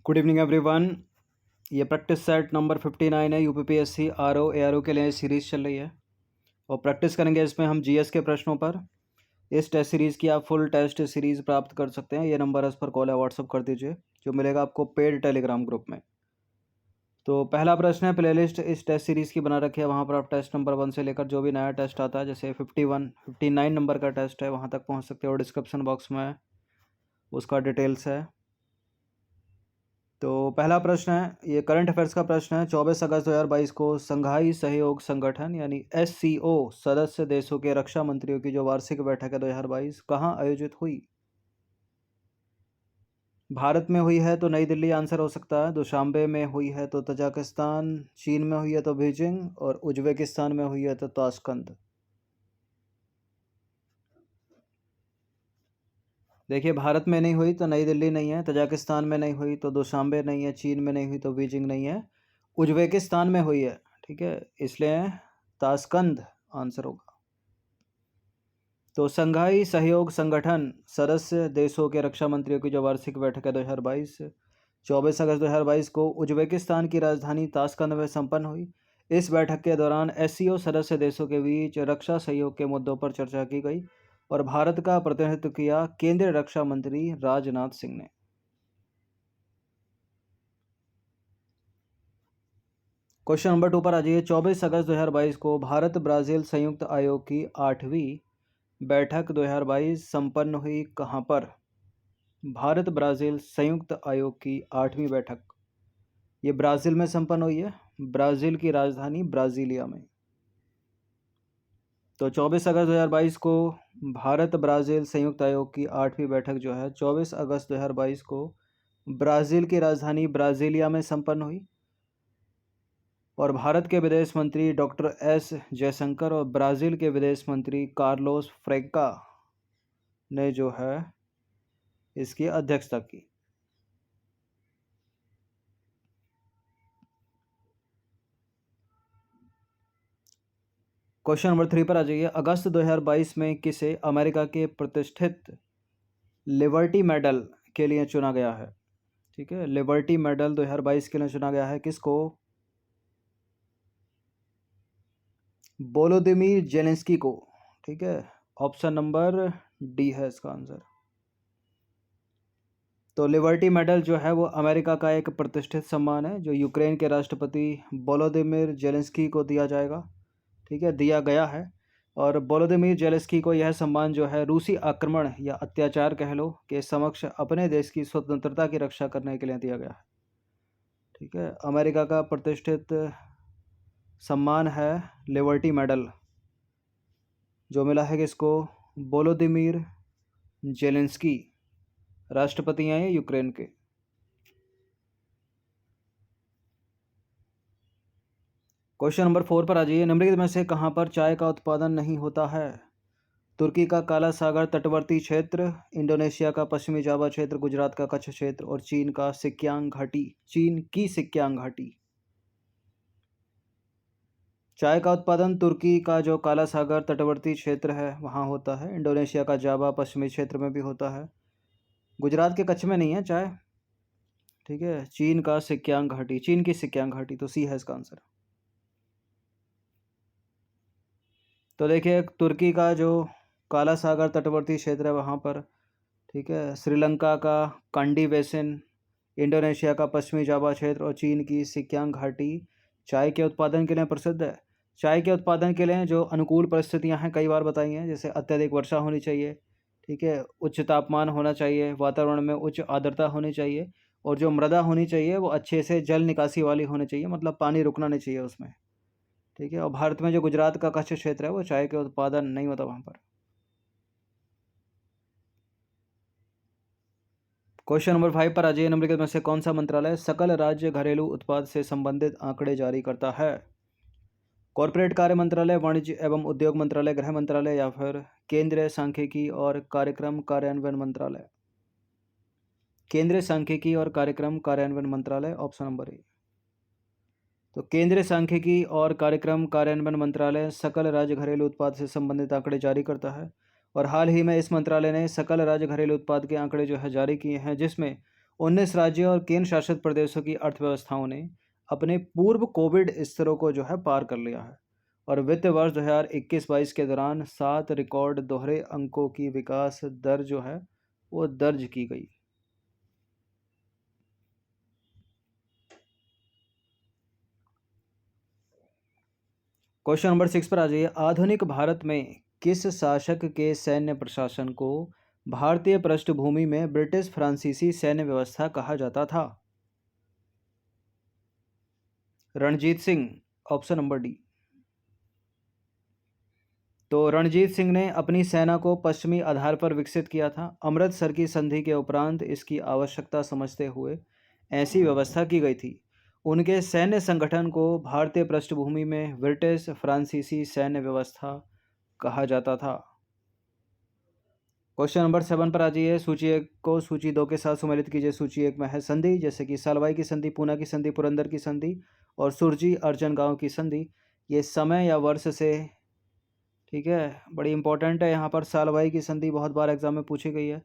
Good evening everyone. ये practice set number 59 है। UPPSC RO ARO के लिए सीरीज़ चल रही है और प्रैक्टिस करेंगे इसमें हम जीएस के प्रश्नों पर। इस टेस्ट सीरीज़ की आप फुल टेस्ट सीरीज़ प्राप्त कर सकते हैं। ये नंबर इस पर कॉल है, व्हाट्सअप कर दीजिए, जो मिलेगा आपको पेड टेलीग्राम ग्रुप में। तो पहला प्रश्न है, प्लेलिस्ट इस टेस्ट सीरीज़ की बना रखी है, वहाँ पर आप टेस्ट नंबर 1 से लेकर जो भी नया टेस्ट आता है, जैसे 51 59 नंबर का टेस्ट है, वहाँ तक पहुँच सकते हो। डिस्क्रिप्शन बॉक्स में उसका डिटेल्स है। तो पहला प्रश्न है, ये करंट अफेयर्स का प्रश्न है। 24 अगस्त 2022 को संघाई सहयोग संगठन यानी एससीओ सदस्य देशों के रक्षा मंत्रियों की जो वार्षिक बैठक है 2022 कहाँ आयोजित हुई? भारत में हुई है तो नई दिल्ली आंसर हो सकता है, दुशांबे में हुई है तो तजाकिस्तान, चीन में हुई है तो बीजिंग, और उज्बेकिस्तान में हुई है तो ताशकंद। देखिए, भारत में नहीं हुई तो नई दिल्ली नहीं है, तजाकिस्तान में नहीं हुई तो दुशांबे नहीं है, चीन में नहीं हुई तो बीजिंग नहीं है, उज्बेकिस्तान में हुई है। ठीक है, इसलिए ताशकंद आंसर होगा। तो संघाई सहयोग संगठन सदस्य देशों के रक्षा मंत्रियों की जो वार्षिक बैठक है 2022 24 अगस्त 2022 को उज्बेकिस्तान की राजधानी ताशकंद में संपन्न हुई। इस बैठक के दौरान एससीओ सदस्य देशों के बीच रक्षा सहयोग के मुद्दों पर चर्चा की गई और भारत का प्रतिनिधित्व किया केंद्रीय रक्षा मंत्री राजनाथ सिंह ने। क्वेश्चन नंबर 2 पर आ जाइए। 24 अगस्त 2022 को भारत ब्राज़ील संयुक्त आयोग की 8वीं बैठक 2022 संपन्न हुई कहाँ पर? भारत ब्राज़ील संयुक्त आयोग की 8वीं बैठक ये ब्राज़ील में संपन्न हुई है, ब्राज़ील की राजधानी ब्राज़ीलिया में। तो 24 अगस्त 2022 को भारत ब्राज़ील संयुक्त आयोग की 8वीं बैठक जो है 24 अगस्त 2022 को ब्राज़ील की राजधानी ब्राज़ीलिया में संपन्न हुई और भारत के विदेश मंत्री डॉक्टर एस जयशंकर और ब्राज़ील के विदेश मंत्री कार्लोस फ्रेंका ने जो है इसकी अध्यक्षता की। क्वेश्चन नंबर 3 पर आ जाइए। अगस्त 2022 में किसे अमेरिका के प्रतिष्ठित लिबर्टी मेडल के लिए चुना गया है? ठीक है, लिबर्टी मेडल 2022 के लिए चुना गया है किसको? वोलोदिमीर जेलेंस्की को। ठीक है, ऑप्शन नंबर डी है इसका आंसर। तो लिबर्टी मेडल जो है वो अमेरिका का एक प्रतिष्ठित सम्मान है जो यूक्रेन के राष्ट्रपति वोलोदिमीर जेलेंस्की को दिया जाएगा। ठीक है, दिया गया है और वोलोदिमीर जेलेंस्की को यह सम्मान जो है रूसी आक्रमण या अत्याचार कह लो के समक्ष अपने देश की स्वतंत्रता की रक्षा करने के लिए दिया गया है। ठीक है, अमेरिका का प्रतिष्ठित सम्मान है लिबर्टी मेडल, जो मिला है किसको? वोलोदिमीर जेलेंस्की, राष्ट्रपति हैं ये यूक्रेन के। क्वेश्चन नंबर 4 पर आ जाइए। निम्नलिखित में से कहाँ पर चाय का उत्पादन नहीं होता है? तुर्की का काला सागर तटवर्ती क्षेत्र, इंडोनेशिया का पश्चिमी जावा क्षेत्र, गुजरात का कच्छ क्षेत्र और चीन का सिक्यांग घाटी, चीन की सिक्यांग घाटी। चाय का उत्पादन तुर्की का जो काला सागर तटवर्ती क्षेत्र है वहाँ होता है, इंडोनेशिया का जावा पश्चिमी क्षेत्र में भी होता है, गुजरात के कच्छ में नहीं है चाय। ठीक है, चीन का सिक्यांग घाटी, चीन की सिक्यांग घाटी, तो सी है इसका आंसर। तो देखिए, तुर्की का जो काला सागर तटवर्ती क्षेत्र है वहाँ पर, ठीक है, श्रीलंका का कांडी बेसिन, इंडोनेशिया का पश्चिमी जावा क्षेत्र और चीन की सिक्यांग घाटी चाय के उत्पादन के लिए प्रसिद्ध है। चाय के उत्पादन के लिए जो अनुकूल परिस्थितियां हैं कई बार बताई हैं, जैसे अत्यधिक वर्षा होनी चाहिए, ठीक है, उच्च तापमान होना चाहिए, वातावरण में उच्च आर्द्रता होनी चाहिए और जो मृदा होनी चाहिए वो अच्छे से जल निकासी वाली होनी चाहिए, मतलब पानी रुकना नहीं चाहिए उसमें। ठीक है, और भारत में जो गुजरात का कच्छ क्षेत्र है वो चाय के उत्पादन नहीं होता वहाँ पर। क्वेश्चन नंबर 5 पर आ जाइए। निम्नलिखित में से कौन सा मंत्रालय सकल राज्य घरेलू उत्पाद से संबंधित आंकड़े जारी करता है? कॉर्पोरेट कार्य मंत्रालय, वाणिज्य एवं उद्योग मंत्रालय, गृह मंत्रालय या फिर केंद्रीय सांख्यिकी और कार्यक्रम कार्यान्वयन मंत्रालय? केंद्रीय सांख्यिकी और कार्यक्रम कार्यान्वयन मंत्रालय, ऑप्शन नंबर ए। तो केंद्रीय सांख्यिकी और कार्यक्रम कार्यान्वयन मंत्रालय सकल राज्य घरेलू उत्पाद से संबंधित आंकड़े जारी करता है और हाल ही में इस मंत्रालय ने सकल राज्य घरेलू उत्पाद के आंकड़े जो है जारी किए हैं, जिसमें 19 राज्यों और केंद्र शासित प्रदेशों की अर्थव्यवस्थाओं ने अपने पूर्व कोविड स्तरों को जो है पार कर लिया है और वित्त वर्ष 2021-22 के दौरान 7 रिकॉर्ड दोहरे अंकों की विकास दर जो है वो दर्ज की गई। क्वेश्चन नंबर 6 पर आ जाइए। आधुनिक भारत में किस शासक के सैन्य प्रशासन को भारतीय पृष्ठभूमि में ब्रिटिश फ्रांसीसी सैन्य व्यवस्था कहा जाता था? Ranjit Singh, option number D. तो रणजीत सिंह ने अपनी सेना को पश्चिमी आधार पर विकसित किया था। अमृतसर की संधि के उपरांत इसकी आवश्यकता समझते हुए ऐसी व्यवस्था की गई थी। उनके सैन्य संगठन को भारतीय पृष्ठभूमि में ब्रिटिश फ्रांसीसी सैन्य व्यवस्था कहा जाता था। क्वेश्चन नंबर 7 पर आ जाइए। सूची 1 को सूची 2 के साथ सम्मिलित कीजिए। सूची 1 में है संधि, जैसे कि सालवाई की संधि, पूना की संधि, पुरंदर की संधि और सुरजी अर्जन गांव की संधि। ये समय या वर्ष से, ठीक है, बड़ी इंपॉर्टेंट है। यहाँ पर सालवाई की संधि बहुत बार एग्जाम में पूछी गई है।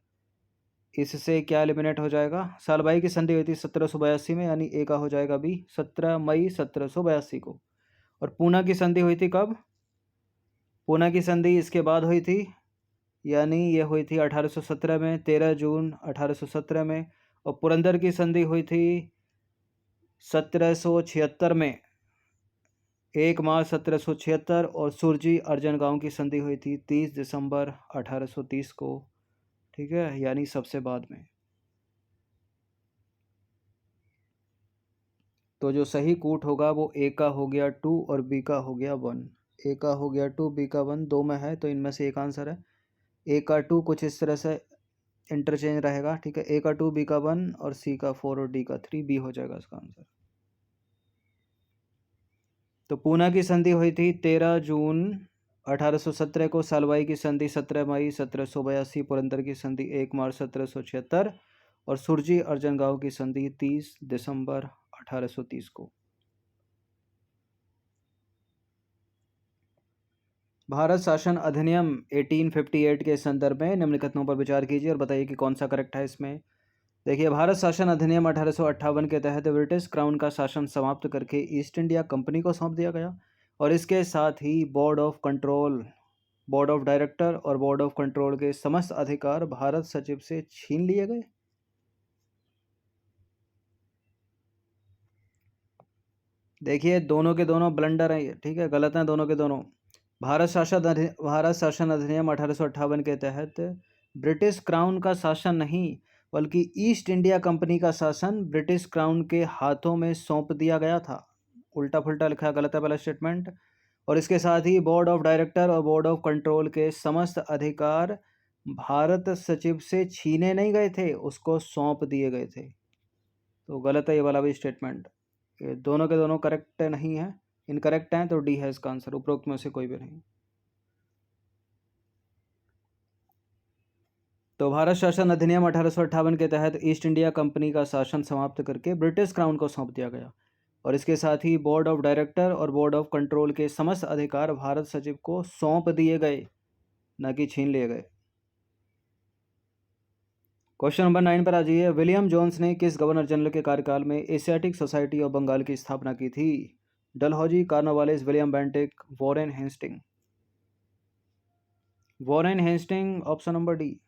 इससे क्या एलिमिनेट हो जाएगा? सालवाई की संधि हुई थी 1782 में, यानी ए का हो जाएगा बी, 17 मई 1782 को। और पूना की संधि हुई थी कब? पूना की संधि इसके बाद हुई थी, यानी ये हुई थी 1817 में, 13 जून 1817 में। और पुरंदर की संधि हुई थी 1776 में, 1 मार्च 1776। और सुरजी अर्जन गांव की संधि हुई थी 30 दिसंबर 1830 को, ठीक है, यानी सबसे बाद में। तो जो सही कूट होगा वो ए का हो गया 2 और बी का हो गया 1। ए का हो गया 2, बी का 1, दो में है तो इनमें से एक आंसर है। ए का 2 कुछ इस तरह से इंटरचेंज रहेगा, ठीक है। ए का 2, बी का 1 और सी का 4 और डी का 3, बी हो जाएगा इसका आंसर। तो पूना की संधि हुई थी 13 जून 1817 को, सालवाई की संधि 17 मई 1782, पुरंदर की संधि 1 मार्च 1776 और सुरजी अर्जन गांव की संधि 30 दिसंबर 1830 को। भारत शासन अधिनियम 1858 के संदर्भ में निम्नलिखितों पर विचार कीजिए और बताइए कि कौन सा करेक्ट है इसमें। देखिए, भारत शासन अधिनियम 1858 के तहत ब्रिटिश क्राउन का शासन समाप्त करके ईस्ट इंडिया कंपनी को सौंप दिया गया और इसके साथ ही board of control, board of director और बोर्ड ऑफ कंट्रोल के समस्त अधिकार भारत सचिव से छीन लिए गए। देखिए, दोनों के दोनों ब्लंडर हैं ये, ठीक है, गलत हैं दोनों के दोनों। भारत शासन अधिनियम 1858 के तहत ब्रिटिश क्राउन का शासन नहीं बल्कि ईस्ट इंडिया कंपनी का शासन ब्रिटिश क्राउन के हाथों में सौंप दिया गया था। उल्टा फुल्टा लिखा है, गलत है पहला स्टेटमेंट। और इसके साथ ही बोर्ड ऑफ डायरेक्टर और बोर्ड ऑफ कंट्रोल के समस्त अधिकार भारत सचिव से छीने नहीं गए थे, उसको सौंप दिए गए थे। तो गलत है ये वाला भी स्टेटमेंट। ये दोनों के दोनों करेक्ट नहीं है, इनकरेक्ट हैं, तो डी है इसका आंसर, उपरोक्त में से कोई भी नहीं। तो भारत शासन अधिनियम 1858 के तहत ईस्ट इंडिया कंपनी का शासन समाप्त करके ब्रिटिश क्राउन को सौंप दिया गया और इसके साथ ही बोर्ड ऑफ डायरेक्टर और बोर्ड ऑफ कंट्रोल के समस्त अधिकार भारत सचिव को सौंप दिए गए, न कि छीन लिए गए। क्वेश्चन नंबर 9 पर आ जाइए। विलियम जोन्स ने किस गवर्नर जनरल के कार्यकाल में एशियाटिक सोसाइटी ऑफ बंगाल की स्थापना की थी? Dalhousie, Cornwallis, William Bentinck, Warren Hastings. Warren Hastings, option number D.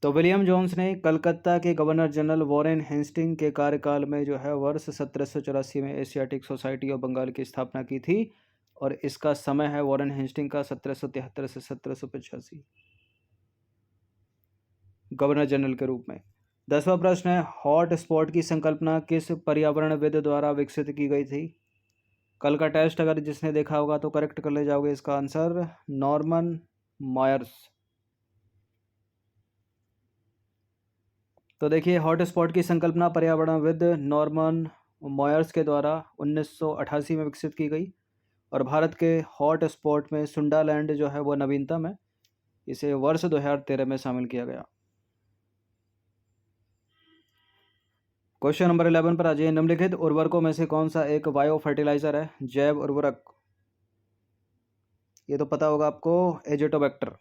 तो विलियम जोन्स ने कलकत्ता के गवर्नर जनरल वॉरेन हेस्टिंग के कार्यकाल में जो है वर्ष 1784 में एशियाटिक सोसाइटी ऑफ बंगाल की स्थापना की थी और इसका समय है वॉरेन हेस्टिंग का 1773 से 1785 गवर्नर जनरल के रूप में। 10वां प्रश्न है, हॉट स्पॉट की संकल्पना किस पर्यावरणविद द्वारा विकसित की गई थी? कल का टेस्ट अगर जिसने देखा होगा तो करेक्ट कर ले जाओगे इसका आंसर, नॉर्मन मॉयर्स। तो देखिए, हॉट स्पॉट की संकल्पना पर्यावरणविद नॉर्मन मॉयर्स के द्वारा 1988 में विकसित की गई और भारत के हॉट स्पॉट में सुंडालैंड जो है वो नवीनतम है, इसे वर्ष 2013 में शामिल किया गया। क्वेश्चन नंबर 11 पर आ जाइए। निम्नलिखित उर्वरकों में से कौन सा एक बायो फर्टिलाइजर है? जैव उर्वरक, ये तो पता होगा आपको, एजोटोबैक्टर।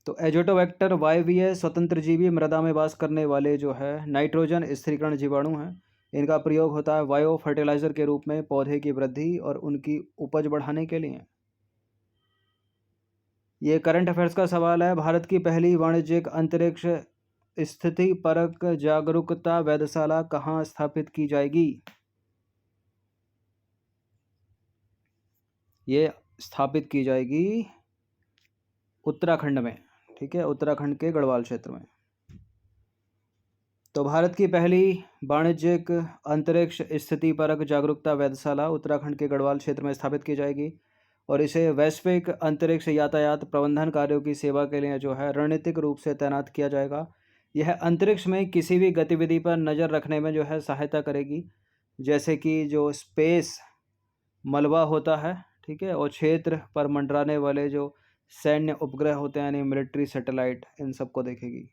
तो एजोटोबैक्टर वायवीय स्वतंत्र जीवी मृदा में वास करने वाले जो है नाइट्रोजन स्थिरीकरण जीवाणु हैं। इनका प्रयोग होता है बायो फर्टिलाइजर के रूप में पौधे की वृद्धि और उनकी उपज बढ़ाने के लिए। ये करंट अफेयर्स का सवाल है। भारत की पहली वाणिज्यिक अंतरिक्ष स्थिति परक जागरूकता वेधशाला कहाँ स्थापित की जाएगी? ये स्थापित की जाएगी उत्तराखंड में, ठीक है, उत्तराखंड के गढ़वाल क्षेत्र में। तो भारत की पहली वाणिज्यिक अंतरिक्ष स्थिति परक जागरूकता वेधशाला उत्तराखंड के गढ़वाल क्षेत्र में स्थापित की जाएगी और इसे वैश्विक अंतरिक्ष यातायात प्रबंधन कार्यों की सेवा के लिए जो है रणनीतिक रूप से तैनात किया जाएगा। यह अंतरिक्ष में किसी भी गतिविधि पर नज़र रखने में जो है सहायता करेगी, जैसे कि जो स्पेस मलबा होता है, ठीक है, और क्षेत्र पर मंडराने वाले जो सैन्य उपग्रह होते हैं यानी मिलिट्री सैटेलाइट, इन सबको देखेगी।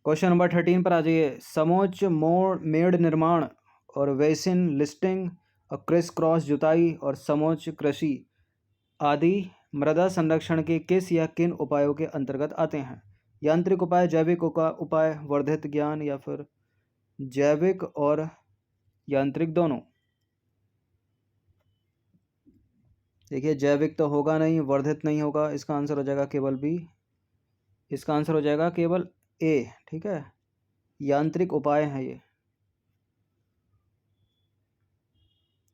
क्वेश्चन नंबर 13 पर आ जाइए। समोच्च मेड़ निर्माण और वेसिन लिस्टिंग और क्रिस क्रॉस जुताई और समोच्च कृषि आदि मृदा संरक्षण के किस या किन उपायों के अंतर्गत आते हैं? यांत्रिक उपाय, जैविक उपाय, वर्धित ज्ञान या फिर जैविक और यांत्रिक दोनों? देखिए, जैविक तो होगा नहीं, वर्धित नहीं होगा, इसका आंसर हो जाएगा केवल बी। इसका आंसर हो जाएगा केवल ए, ठीक है, यांत्रिक उपाय हैं ये।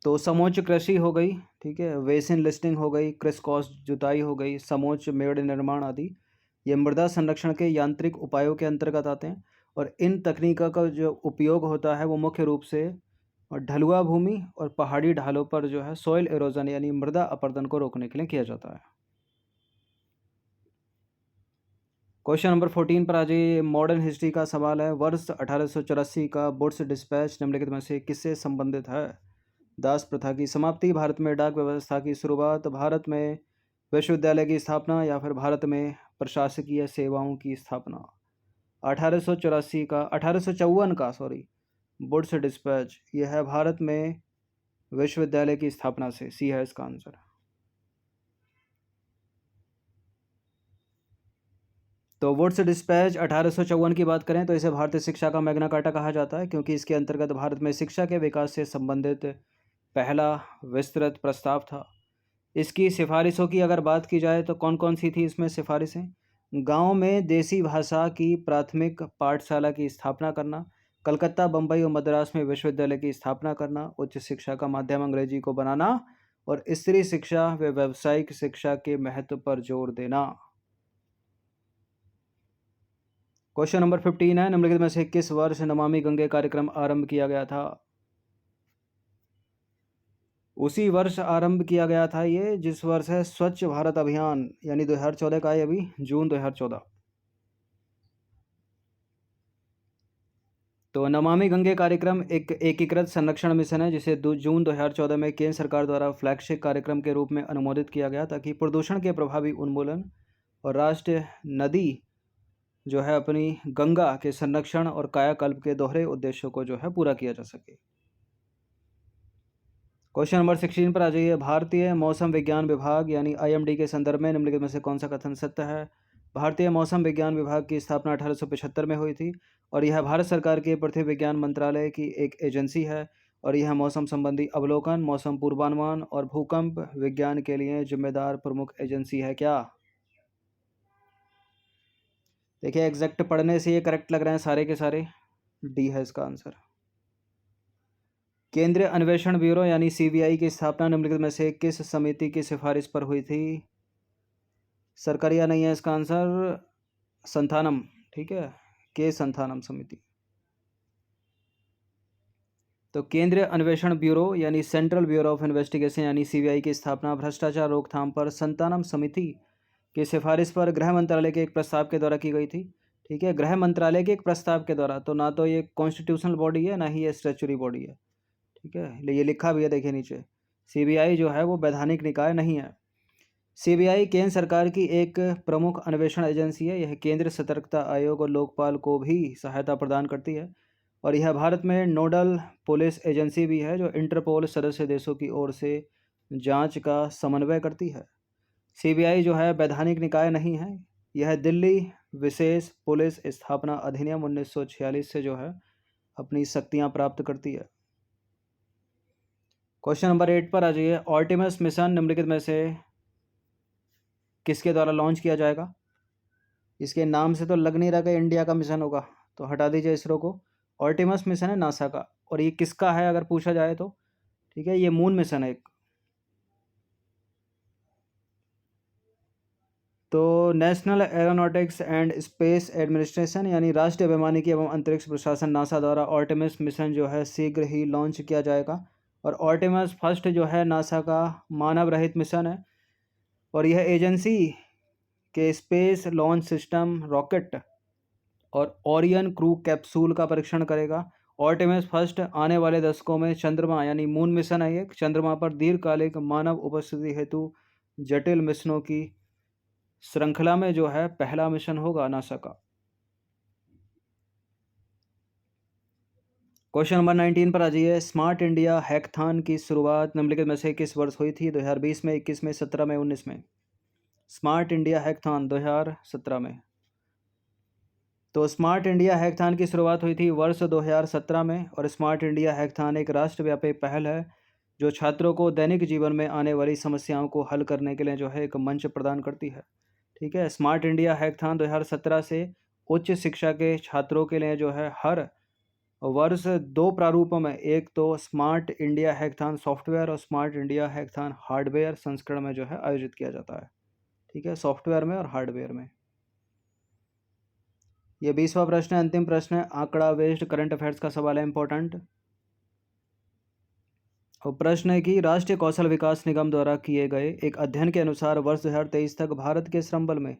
तो समोच्च कृषि हो गई, ठीक है, वेसिन लिस्टिंग हो गई, क्रिस क्रॉस जुताई हो गई, समोच्च मेड़ निर्माण आदि, ये मृदा संरक्षण के यांत्रिक उपायों के अंतर्गत आते हैं। और इन तकनीकों का जो उपयोग होता है वो मुख्य रूप से ढलुआ भूमि और पहाड़ी ढालों पर जो है सॉइल एरोजन यानी मृदा अपरदन को रोकने के लिए किया जाता है। क्वेश्चन नंबर 14 पर आ जाइए। मॉडर्न हिस्ट्री का सवाल है। वर्ष 1884 का वुड्स डिस्पैच निम्नलिखित में से किससे संबंधित है? दास प्रथा की समाप्ति, भारत में डाक व्यवस्था की शुरुआत, भारत में विश्वविद्यालय की स्थापना या फिर भारत में प्रशासकीय सेवाओं की स्थापना? 1854 का वुड्स डिस्पैच, यह है भारत में विश्वविद्यालय की स्थापना से। सी है इसका आंसर। तो वुड्स डिस्पैच 1854 की बात करें तो इसे भारतीय शिक्षा का मैग्ना कार्टा कहा जाता है, क्योंकि इसके अंतर्गत भारत में शिक्षा के विकास से संबंधित पहला विस्तृत प्रस्ताव था। इसकी सिफारिशों की अगर बात की जाए तो कौन कौन सी थी इसमें सिफारिशें? गांव में देसी भाषा की प्राथमिक पाठशाला की स्थापना करना, कलकत्ता, बम्बई और मद्रास में विश्वविद्यालय की स्थापना करना, उच्च शिक्षा का माध्यम अंग्रेजी को बनाना और स्त्री शिक्षा व व्यावसायिक शिक्षा के महत्व पर जोर देना। क्वेश्चन नंबर 15 है। निम्नलिखित में से किस वर्ष नमामि गंगे कार्यक्रम आरंभ किया गया था? उसी वर्ष आरंभ किया गया था ये जिस वर्ष है स्वच्छ भारत अभियान, यानी 2014 का है, अभी जून 2014। तो नमामि गंगे कार्यक्रम एक एकीकृत संरक्षण मिशन है जिसे जून 2014 में केंद्र सरकार द्वारा फ्लैगशिप कार्यक्रम के रूप में अनुमोदित किया गया, ताकि प्रदूषण के प्रभावी उन्मूलन और राष्ट्रीय नदी जो है अपनी गंगा के संरक्षण और कायाकल्प के दोहरे उद्देश्यों को जो है पूरा किया जा सके। क्वेश्चन नंबर 16 पर आ जाइए। भारतीय मौसम विज्ञान विभाग यानी IMD के संदर्भ में निम्नलिखित में से कौन सा कथन सत्य है? भारतीय मौसम विज्ञान विभाग की स्थापना 1875 में हुई थी और यह भारत सरकार के पृथ्वी विज्ञान मंत्रालय की एक एजेंसी है और यह मौसम संबंधी अवलोकन, मौसम पूर्वानुमान और भूकंप विज्ञान के लिए जिम्मेदार प्रमुख एजेंसी है। क्या देखिए, एग्जैक्ट पढ़ने से ये करेक्ट लग रहे हैं सारे के सारे, डी है इसका आंसर। केंद्रीय अन्वेषण ब्यूरो यानी CBI की स्थापना निम्नलिखित में से किस समिति की सिफारिश पर हुई थी? सरकारिया नहीं है इसका आंसर, संथानम, ठीक है, के संथानम समिति। तो केंद्रीय अन्वेषण ब्यूरो यानी सेंट्रल ब्यूरो ऑफ इन्वेस्टिगेशन यानी CBI की स्थापना भ्रष्टाचार रोकथाम पर संतानम समिति की सिफारिश पर गृह मंत्रालय के एक प्रस्ताव के द्वारा की गई थी, ठीक है, गृह मंत्रालय के एक प्रस्ताव के द्वारा। तो ना तो ये कॉन्स्टिट्यूशनल बॉडी है ना ही ये स्टैच्यूटरी बॉडी है, ठीक है, ये लिखा भी है देखिए नीचे। CBI जो है वो वैधानिक निकाय नहीं है। CBI केंद्र सरकार की एक प्रमुख अन्वेषण एजेंसी है। यह केंद्रीय सतर्कता आयोग और लोकपाल को भी सहायता प्रदान करती है और यह भारत में नोडल पुलिस एजेंसी भी है जो इंटरपोल सदस्य देशों की ओर से जांच का समन्वय करती है। सीबीआई जो है वैधानिक निकाय नहीं है, यह दिल्ली विशेष पुलिस स्थापना अधिनियम 1946 से जो है अपनी शक्तियां प्राप्त करती है। क्वेश्चन नंबर 8 पर आ जाइए। आर्टेमिस मिशन निम्नलिखित में से किसके द्वारा लॉन्च किया जाएगा? इसके नाम से तो लग नहीं रहा कि इंडिया का मिशन होगा, तो हटा दीजिए इसरो को। आर्टेमिस मिशन है नासा का, और ये किसका है अगर पूछा जाए तो, ठीक है, ये मून मिशन है एक। तो national aeronautics and space administration यानी राष्ट्रीय वैमानिकी एवं अंतरिक्ष प्रशासन नासा द्वारा आर्टेमिस मिशन जो है शीघ्र ही लॉन्च किया जाएगा। और आर्टेमिस फर्स्ट जो है नासा का मानव रहित मिशन है, और यह एजेंसी के स्पेस लॉन्च सिस्टम रॉकेट और ओरियन क्रू कैप्सूल का परीक्षण करेगा। आर्टेमिस फर्स्ट आने वाले दशकों में चंद्रमा यानी मून मिशन है एक, चंद्रमा पर दीर्घकालिक मानव उपस्थिति हेतु जटिल मिशनों की श्रृंखला में जो है पहला मिशन होगा नासा का। क्वेश्चन नंबर 19 पर आ जाइए। स्मार्ट इंडिया हैकाथॉन की शुरुआत निम्नलिखित में से किस वर्ष हुई थी? 2020 में, 21 में, 17 में, 19 में? स्मार्ट इंडिया हैकाथॉन 2017 में। तो स्मार्ट इंडिया हैकाथॉन की शुरुआत हुई थी वर्ष 2017 में, और स्मार्ट इंडिया हैकाथॉन एक राष्ट्रव्यापी पहल है जो छात्रों को दैनिक जीवन में आने वाली समस्याओं को हल करने के लिए जो है एक मंच प्रदान करती है। ठीक है, स्मार्ट इंडिया हैकाथॉन 2017 से उच्च शिक्षा के छात्रों के लिए जो है हर वर्ष 2 प्रारूपों में, एक तो स्मार्ट इंडिया हैकाथॉन सॉफ्टवेयर और स्मार्ट इंडिया हैकाथॉन हार्डवेयर संस्करण में जो है आयोजित किया जाता है। ठीक है, सॉफ्टवेयर में और हार्डवेयर में। ये 20वां प्रश्न है, अंतिम प्रश्न है, आंकड़ा बेस्ड करंट अफेयर्स का सवाल है, इंपॉर्टेंट। और प्रश्न है कि राष्ट्रीय कौशल विकास निगम द्वारा किए गए एक अध्ययन के अनुसार वर्ष 2023 तक भारत के श्रम बल में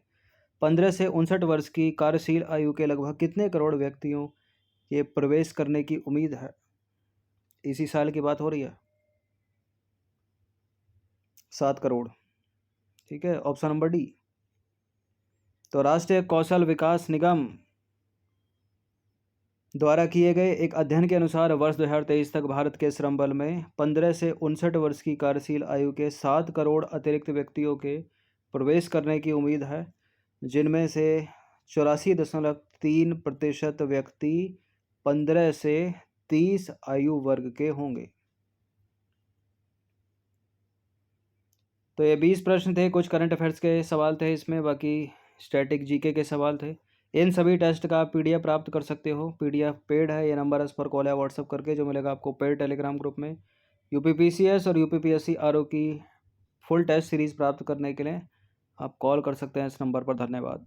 15 से 59 वर्ष की कार्यशील आयु के लगभग कितने करोड़ व्यक्तियों के प्रवेश करने की उम्मीद है? इसी साल की बात हो रही है। 7 करोड़। ठीक है, ऑप्शन नंबर डी। तो राष्ट्रीय कौशल विकास निगम द्वारा किए गए एक अध्ययन के अनुसार वर्ष 2023 तक भारत के श्रम बल में 15 से 59 वर्ष की कार्यशील आयु के 7 करोड़ अतिरिक्त व्यक्तियों के प्रवेश करने की उम्मीद है, जिनमें से 84.3% व्यक्ति 15 से 30 आयु वर्ग के होंगे। तो ये 20 प्रश्न थे, कुछ करंट अफेयर्स के सवाल थे इसमें, बाकी स्टैटिक जीके के सवाल थे। इन सभी टेस्ट का पीडीएफ प्राप्त कर सकते हो। पीडीएफ पेड है, ये नंबर इस पर कॉल या व्हाट्सअप करके जो मिलेगा आपको पेड टेलीग्राम ग्रुप में। यूपीपीसीएस और यूपीपीएससी आरओ की फुल टेस्ट सीरीज़ प्राप्त करने के लिए आप कॉल कर सकते हैं इस नंबर पर। धन्यवाद।